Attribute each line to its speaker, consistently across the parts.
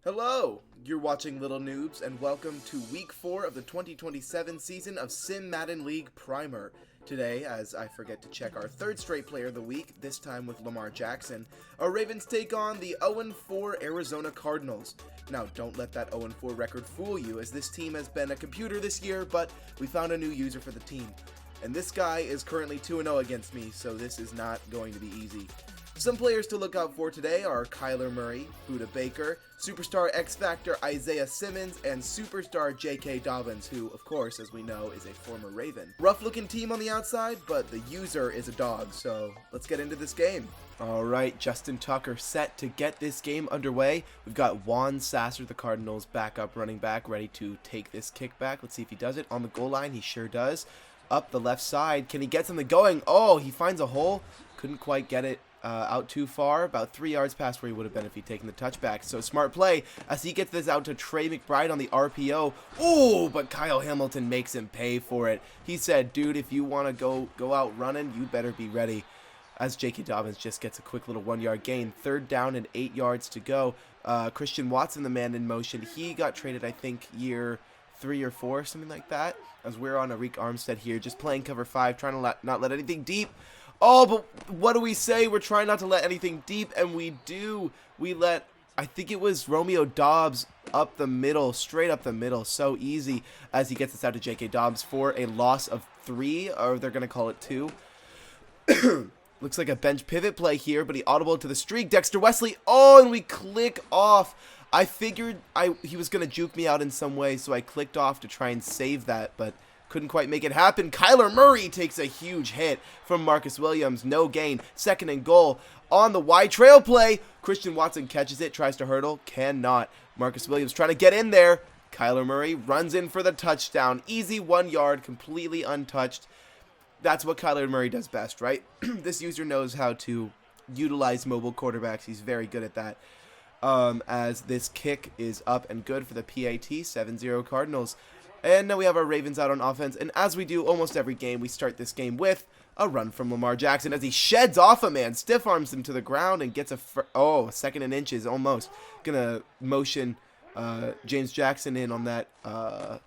Speaker 1: Hello! You're watching Little Noobs, and welcome to Week 4 of the 2027 season of Sim Madden League Primer. Today, as I forget to check our third straight player of the week, this time with Lamar Jackson, our Ravens take on the 0-4 Arizona Cardinals. Now, don't let that 0-4 record fool you, as this team has been a computer this year, but we found a new user for the team. And this guy is currently 2-0 against me, so this is not going to be easy. Some players to look out for today are Kyler Murray, Buda Baker, Superstar X-Factor Isaiah Simmons, and Superstar J.K. Dobbins, who, of course, as we know, is a former Raven. Rough-looking team on the outside, but the user is a dog, so let's get into this game. Alright, Justin Tucker set to get this game underway. We've got Juan Sasser, the Cardinals' backup running back, ready to take this kickback. Let's see if he does it. On the goal line, he sure does. Up the left side, can he get something going? Oh, he finds a hole. Couldn't quite get it out too far, about 3 yards past where he would have been if he'd taken the touchback. So smart play as he gets this out to Trey McBride on the RPO. Ooh, but Kyle Hamilton makes him pay for it. He said, dude, if you want to go out running, you better be ready. As J.K. Dobbins just gets a quick little 1-yard gain. 3rd down and 8 yards to go. Christian Watson, the man in motion, he got traded, I think, year 3 or 4, something like that. As we're on Arik Armstead here, just playing cover 5, trying to not let anything deep. Oh, but what do we say? We're trying not to let anything deep, and we do. We let, I think it was Romeo Doubs up the middle, straight up the middle. So easy as he gets this out to J.K. Dobbs for a loss of 3, or they're going to call it 2. Looks like a bench pivot play here, but he audibled to the streak. Dexter Wesley, oh, and we click off. I figured he was going to juke me out in some way, so I clicked off to try and save that, but couldn't quite make it happen. Kyler Murray takes a huge hit from Marcus Williams. No gain. 2nd and goal on the wide trail play. Christian Watson catches it, tries to hurdle, cannot. Marcus Williams trying to get in there. Kyler Murray runs in for the touchdown. Easy 1 yard, completely untouched. That's what Kyler Murray does best, right? This user knows how to utilize mobile quarterbacks. He's very good at that. As this kick is up and good for the PAT, 7-0 Cardinals. And now we have our Ravens out on offense, and as we do almost every game, we start this game with a run from Lamar Jackson as he sheds off a man, stiff arms him to the ground, and gets a 2nd and inches, almost. Gonna motion James Jackson in on that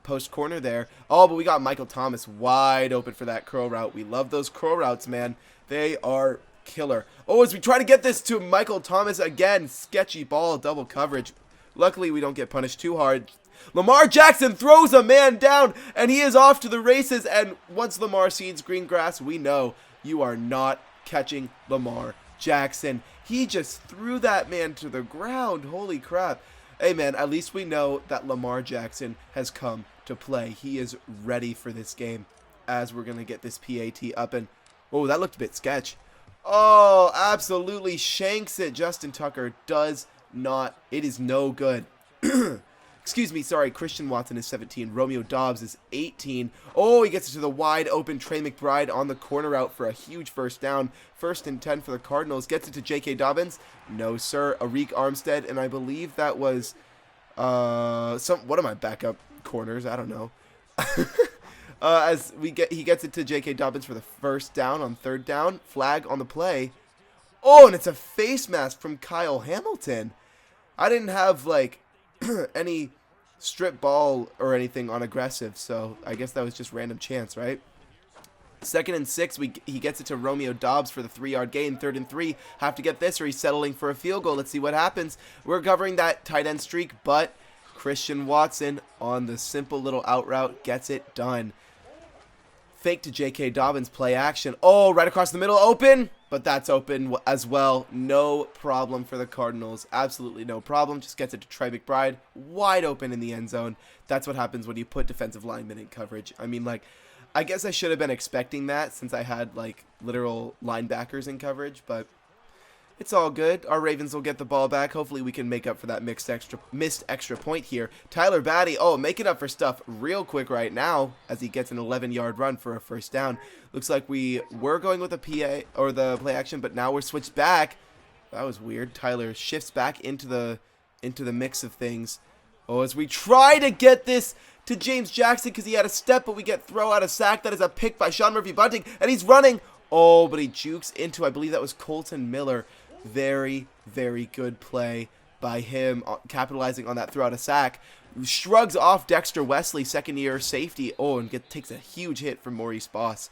Speaker 1: post corner there. Oh, but we got Michael Thomas wide open for that curl route. We love those curl routes, man. They are killer. Oh, as we try to get this to Michael Thomas again, sketchy ball, double coverage. Luckily, we don't get punished too hard. Lamar Jackson throws a man down, and he is off to the races, and once Lamar sees green grass, we know you are not catching Lamar Jackson. He just threw that man to the ground. Holy crap. Hey, man, at least we know that Lamar Jackson has come to play. He is ready for this game as we're going to get this PAT up, and oh, that looked a bit sketch. Oh, absolutely shanks it. Justin Tucker does not. It is no good. Excuse me, sorry, Christian Watson is 17. Romeo Doubs is 18. Oh, he gets it to the wide open Trey McBride on the corner route for a huge 1st down. 1st and 10 for the Cardinals. Gets it to J.K. Dobbins. No, sir. Arik Armstead, and I believe that was one of my backup corners. I don't know. He gets it to J.K. Dobbins for the 1st down on 3rd down. Flag on the play. Oh, and it's a face mask from Kyle Hamilton. I didn't have, like, any strip ball or anything on aggressive, so I guess that was just random chance, right? 2nd and 6, he gets it to Romeo Doubs for the 3-yard gain. 3rd and 3, have to get this or he's settling for a field goal. Let's see what happens. We're covering that tight end streak, but Christian Watson on the simple little out route gets it done. Fake to J.K. Dobbins, play action. Oh, right across the middle, open, but that's open as well. No problem for the Cardinals. Absolutely no problem. Just gets it to Trey McBride, wide open in the end zone. That's what happens when you put defensive linemen in coverage. I mean, like, I guess I should have been expecting that since I had, like, literal linebackers in coverage, but it's all good. Our Ravens will get the ball back. Hopefully we can make up for that missed extra point here. Tyler Batty, making up for stuff real quick right now as he gets an 11-yard run for a 1st down. Looks like we were going with a PA or the play action, but now we're switched back. That was weird. Tyler shifts back into the mix of things. Oh, as we try to get this to James Jackson because he had a step, but we get throw out a sack. That is a pick by Sean Murphy Bunting, and he's running. Oh, but he jukes into, I believe that was Colton Miller. Very, very good play by him capitalizing on that throughout a sack. Shrugs off Dexter Wesley, second-year safety. Oh, and takes a huge hit from Maurice Boss.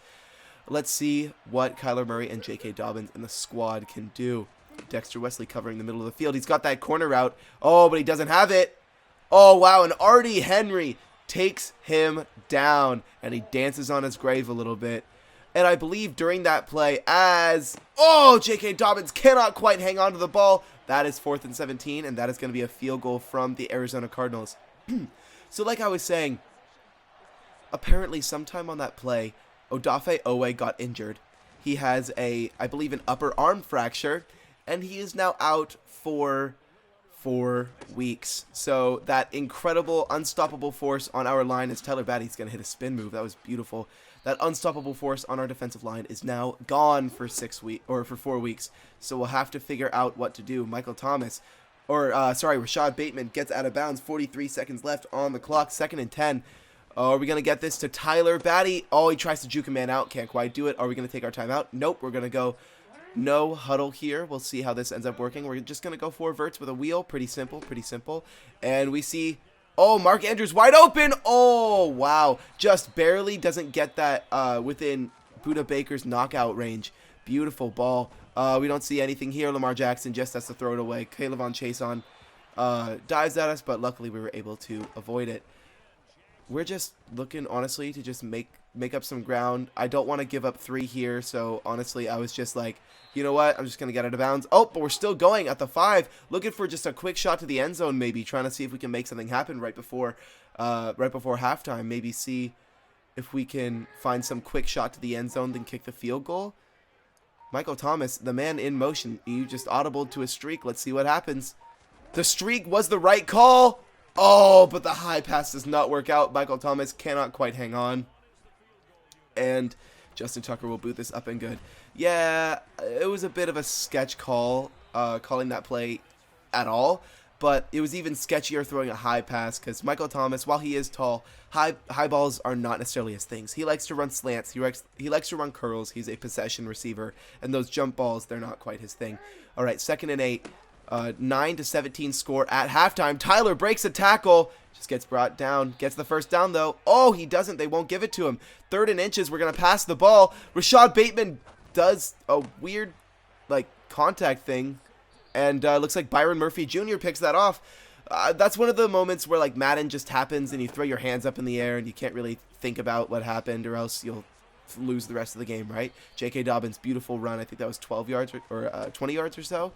Speaker 1: Let's see what Kyler Murray and J.K. Dobbins and the squad can do. Dexter Wesley covering the middle of the field. He's got that corner route. Oh, but he doesn't have it. Oh, wow, and Artie Henry takes him down, and he dances on his grave a little bit. And I believe during that play J.K. Dobbins cannot quite hang on to the ball. That is 4th and 17, and that is going to be a field goal from the Arizona Cardinals. So like I was saying, apparently sometime on that play, Odafe Owe got injured. He has I believe, an upper arm fracture, and he is now out for 4 weeks. So that incredible, unstoppable force on our line is Tyler Batty's going to hit a spin move. That was beautiful. That unstoppable force on our defensive line is now gone for 4 weeks. So we'll have to figure out what to do. Rashad Bateman gets out of bounds. 43 seconds left on the clock. 2nd and 10. Are we going to get this to Tyler Batty? Oh, he tries to juke a man out. Can't quite do it. Are we going to take our time out? Nope. We're going to go no huddle here. We'll see how this ends up working. We're just going to go 4 verts with a wheel. Pretty simple. And we see... Oh, Mark Andrews wide open. Oh, wow. Just barely doesn't get that within Budda Baker's knockout range. Beautiful ball. We don't see anything here. Lamar Jackson just has to throw it away. Kayvon Chason dives at us, but luckily we were able to avoid it. We're just looking, honestly, to just make up some ground. I don't want to give up 3 here, so honestly, I was just like, you know what? I'm just going to get out of bounds. Oh, but we're still going at the 5. Looking for just a quick shot to the end zone, maybe. Trying to see if we can make something happen right before halftime. Maybe see if we can find some quick shot to the end zone, then kick the field goal. Michael Thomas, the man in motion. You just audibled to a streak. Let's see what happens. The streak was the right call. Oh, but the high pass does not work out. Michael Thomas cannot quite hang on. And Justin Tucker will boot this up and good. Yeah, it was a bit of a sketch call, calling that play at all. But it was even sketchier throwing a high pass because Michael Thomas, while he is tall, high balls are not necessarily his things. He likes to run slants. He likes to run curls. He's a possession receiver. And those jump balls, they're not quite his thing. All right, 2nd and 8. 9-17 score at halftime. Tyler breaks a tackle. Just gets brought down. Gets the first down, though. Oh, he doesn't. They won't give it to him. 3rd and inches. We're going to pass the ball. Rashad Bateman does a weird, contact thing. And looks like Byron Murphy Jr. picks that off. That's one of the moments where, Madden just happens and you throw your hands up in the air and you can't really think about what happened or else you'll lose the rest of the game, right? J.K. Dobbins, beautiful run. I think that was 12 yards or 20 yards or so.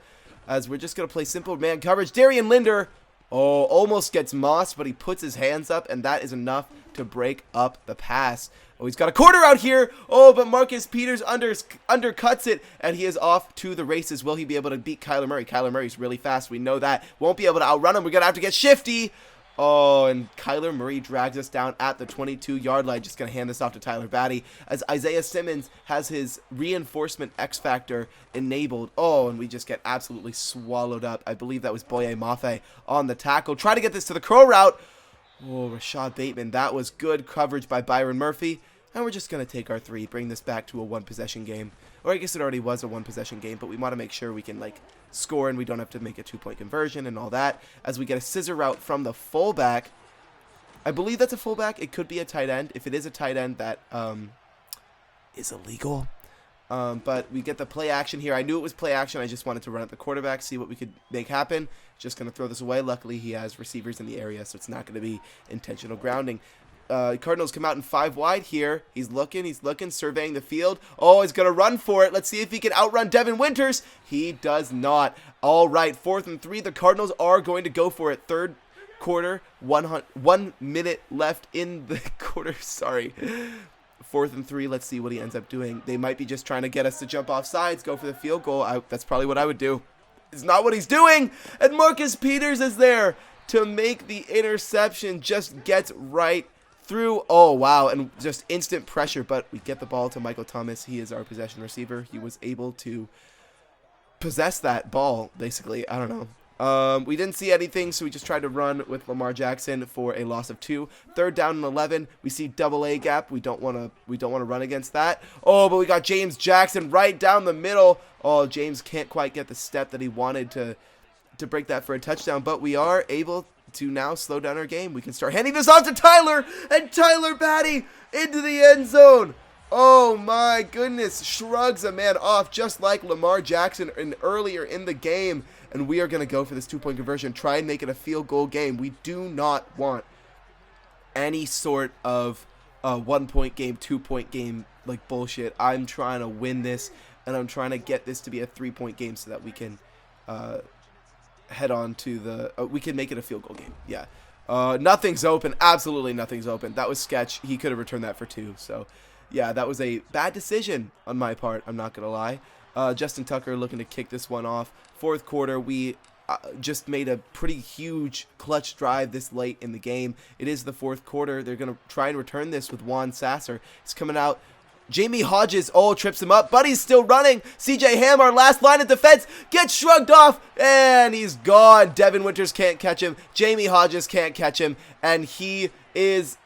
Speaker 1: As we're just going to play simple man coverage. Darian Linder, almost gets mossed, but he puts his hands up, and that is enough to break up the pass. Oh, he's got a corner out here. Oh, but Marcus Peters undercuts it, and he is off to the races. Will he be able to beat Kyler Murray? Kyler Murray's really fast. We know that. Won't be able to outrun him. We're going to have to get shifty. Oh, and Kyler Murray drags us down at the 22-yard line. Just going to hand this off to Tyler Batty as Isaiah Simmons has his reinforcement X Factor enabled. Oh, and we just get absolutely swallowed up. I believe that was Boye Mafe on the tackle. Try to get this to the crow route. Oh, Rashad Bateman. That was good coverage by Byron Murphy. And we're just going to take our 3, bring this back to a 1-possession game. Or I guess it already was a 1-possession game, but we want to make sure we can, score and we don't have to make a 2-point conversion and all that. As we get a scissor route from the fullback. I believe that's a fullback. It could be a tight end. If it is a tight end, that is illegal. But we get the play action here. I knew it was play action. I just wanted to run at the quarterback, see what we could make happen. Just going to throw this away. Luckily, he has receivers in the area, so it's not going to be intentional grounding. Cardinals come out in 5 wide here. He's looking, surveying the field. Oh, he's going to run for it. Let's see if he can outrun Devin Winters. He does not. All right, 4th and 3. The Cardinals are going to go for it. 3rd quarter, 1 minute left in the quarter. Sorry. 4th and 3. Let's see what he ends up doing. They might be just trying to get us to jump off sides, go for the field goal. That's probably what I would do. It's not what he's doing. And Marcus Peters is there to make the interception. Just gets right through. Oh, wow. And just instant pressure. But we get the ball to Michael Thomas. He is our possession receiver. He was able to possess that ball, basically. I don't know. We didn't see anything, so we just tried to run with Lamar Jackson for a loss of 2. 3rd down and 11. We see double A gap. We don't want to run against that. Oh, but we got James Jackson right down the middle. Oh, James can't quite get the step that he wanted to to break that for a touchdown, but we are able to now slow down our game. We can start handing this off to Tyler, and Tyler Batty into the end zone. Oh my goodness, shrugs a man off just like Lamar Jackson earlier in the game, and we are going to go for this 2-point conversion, try and make it a field goal game. We do not want any sort of 1-point game, 2-point game like bullshit. I'm trying to win this, and I'm trying to get this to be a 3-point game so that we can head on to the we can make it a field goal game. Yeah. Nothing's open. Absolutely nothing's open. That was sketch. He could have returned that for 2. So, yeah, that was a bad decision on my part. I'm not going to lie. Justin Tucker looking to kick this one off. Fourth quarter, we just made a pretty huge clutch drive this late in the game. It is the fourth quarter. They're going to try and return this with Juan Sasser. He's coming out. Jamie Hodges, trips him up, but he's still running. CJ Ham, our last line of defense, gets shrugged off, and he's gone. Devin Winters can't catch him. Jamie Hodges can't catch him, and he is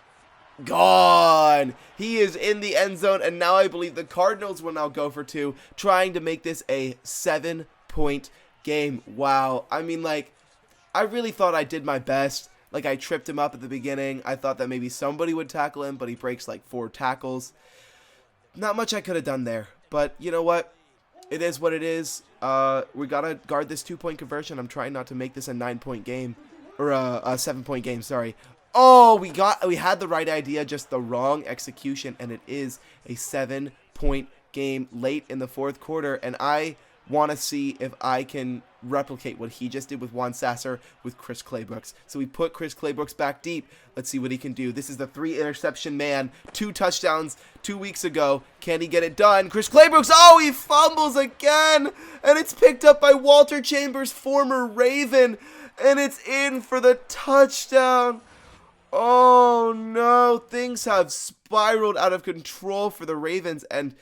Speaker 1: gone. He is in the end zone, and now I believe the Cardinals will now go for 2, trying to make this a 7-point game. Wow. I mean, like, I really thought I did my best. Like, I tripped him up at the beginning. I thought that maybe somebody would tackle him, but he breaks like 4 tackles. Not much I could have done there, but you know what? It is what it is. We got to guard this 2-point conversion. I'm trying not to make this a 9-point game, or a 7-point game, sorry. Oh, we had the right idea, just the wrong execution, and it is a 7-point game late in the fourth quarter, and I want to see if I can replicate what he just did with Juan Sasser with Chris Claybrooks. So we put Chris Claybrooks back deep. Let's see what he can do. This is the 3-interception man. 2 touchdowns 2 weeks ago. Can he get it done? Chris Claybrooks, he fumbles again. And it's picked up by Walter Chambers, former Raven. And it's in for the touchdown. Oh no, things have spiraled out of control for the Ravens, and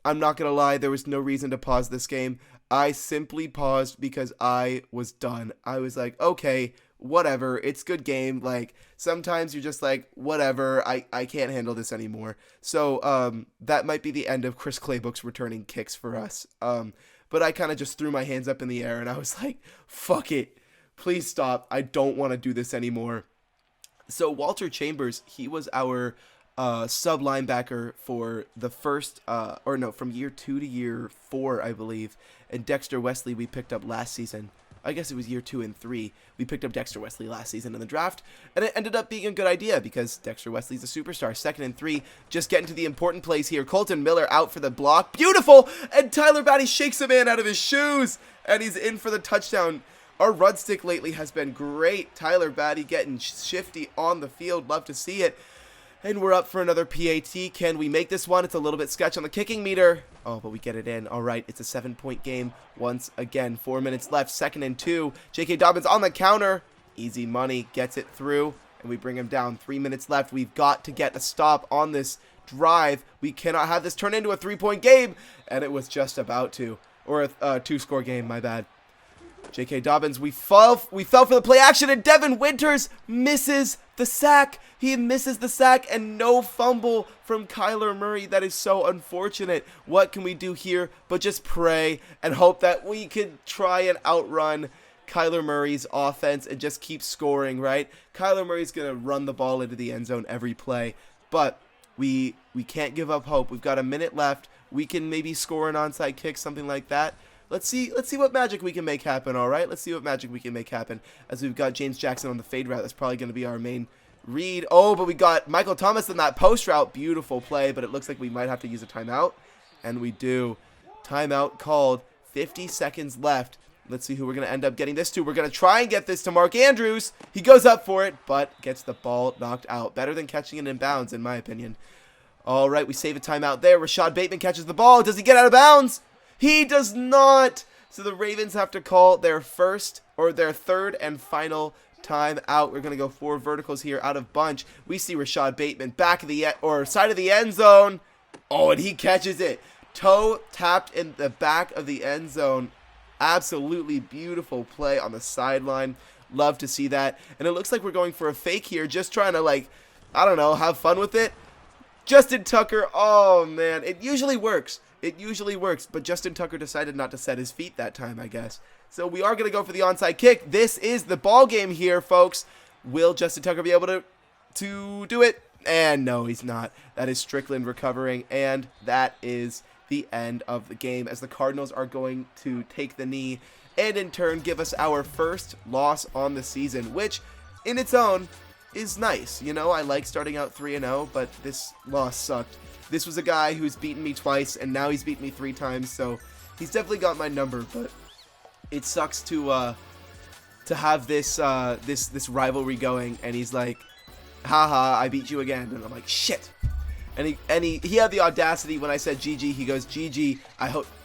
Speaker 1: I'm not going to lie, there was no reason to pause this game. I simply paused because I was done. I was like, okay, whatever, it's good game. Like, sometimes you're just like, whatever, I can't handle this anymore. So, that might be the end of Chris Claybrooks returning kicks for us. But I kind of just threw my hands up in the air, and I was like, fuck it. Please stop. I don't want to do this anymore. So, Walter Chambers, he was our sub linebacker for the first, from year 2 to year 4, I believe. And Dexter Wesley we picked up last season. I guess it was year 2 and 3. We picked up Dexter Wesley last season in the draft, and it ended up being a good idea because Dexter Wesley's a superstar. 2nd and 3, just getting to the important plays here. Colton Miller out for the block. Beautiful! And Tyler Batty shakes a man out of his shoes, and he's in for the touchdown. Our run stick lately has been great. Tyler Batty getting shifty on the field. Love to see it. And we're up for another PAT. Can we make this one? It's a little bit sketch on the kicking meter. Oh, but we get it in. All right, it's a 7-point game once again. 4 minutes left, 2nd and 2. J.K. Dobbins on the counter. Easy money, gets it through, and we bring him down. 3 minutes left. We've got to get a stop on this drive. We cannot have this turn into a 3-point game, and it was just about to. Or a 2-score game, my bad. J.K. Dobbins, we fell for the play action, and Devin Winters misses the sack. He misses the sack, and no fumble from Kyler Murray. That is so unfortunate. What can we do here but just pray and hope that we can try and outrun Kyler Murray's offense and just keep scoring, right? Kyler Murray's going to run the ball into the end zone every play, but we can't give up hope. We've got a minute left. We can maybe score an onside kick, something like that. Let's see what magic we can make happen, all right? Let's see what magic we can make happen as we've got James Jackson on the fade route. That's probably going to be our main read. Oh, but we got Michael Thomas in that post route. Beautiful play, but it looks like we might have to use a timeout, and we do. Timeout called. 50 seconds left. Let's see who we're going to end up getting this to. We're going to try and get this to Mark Andrews. He goes up for it, but gets the ball knocked out. Better than catching it in bounds, in my opinion. All right, we save a timeout there. Rashad Bateman catches the ball. Does he get out of bounds? He does not. So the Ravens have to call their third and final time out. We're going to go 4 verticals here out of bunch. We see Rashad Bateman back of the side of the end zone. Oh, and he catches it. Toe tapped in the back of the end zone. Absolutely beautiful play on the sideline. Love to see that. And it looks like we're going for a fake here, just trying to, have fun with it. Justin Tucker, oh man, it usually works. But Justin Tucker decided not to set his feet that time, I guess. So we are going to go for the onside kick. This is the ball game here, folks. Will Justin Tucker be able to do it? And no, he's not. That is Strickland recovering, and that is the end of the game as the Cardinals are going to take the knee and in turn give us our first loss on the season, which in its own is nice. You know, I like starting out 3-0, but this loss sucked. This was a guy who's beaten me twice, and now he's beaten me 3 times, so he's definitely got my number, but it sucks to have this this rivalry going, and he's like, haha, I beat you again, and I'm like, shit. And he had the audacity when I said GG, he goes, GG,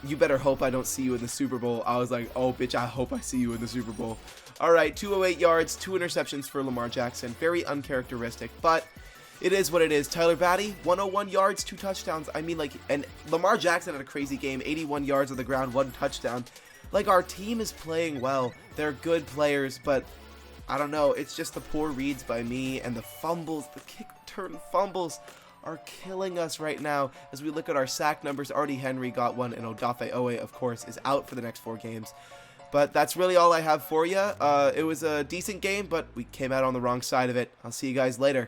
Speaker 1: you better hope I don't see you in the Super Bowl. I was like, oh bitch, I hope I see you in the Super Bowl. Alright, 208 yards, 2 interceptions for Lamar Jackson. Very uncharacteristic, but it is what it is. Tyler Batty, 101 yards, 2 touchdowns. I mean, like, and Lamar Jackson had a crazy game, 81 yards on the ground, 1 touchdown. Like, our team is playing well. They're good players, but I don't know. It's just the poor reads by me and the fumbles, the kick turn fumbles are killing us right now. As we look at our sack numbers, Artie Henry got 1, and Odafe Owe, of course, is out for the next 4 games. But that's really all I have for you. It was a decent game, but we came out on the wrong side of it. I'll see you guys later.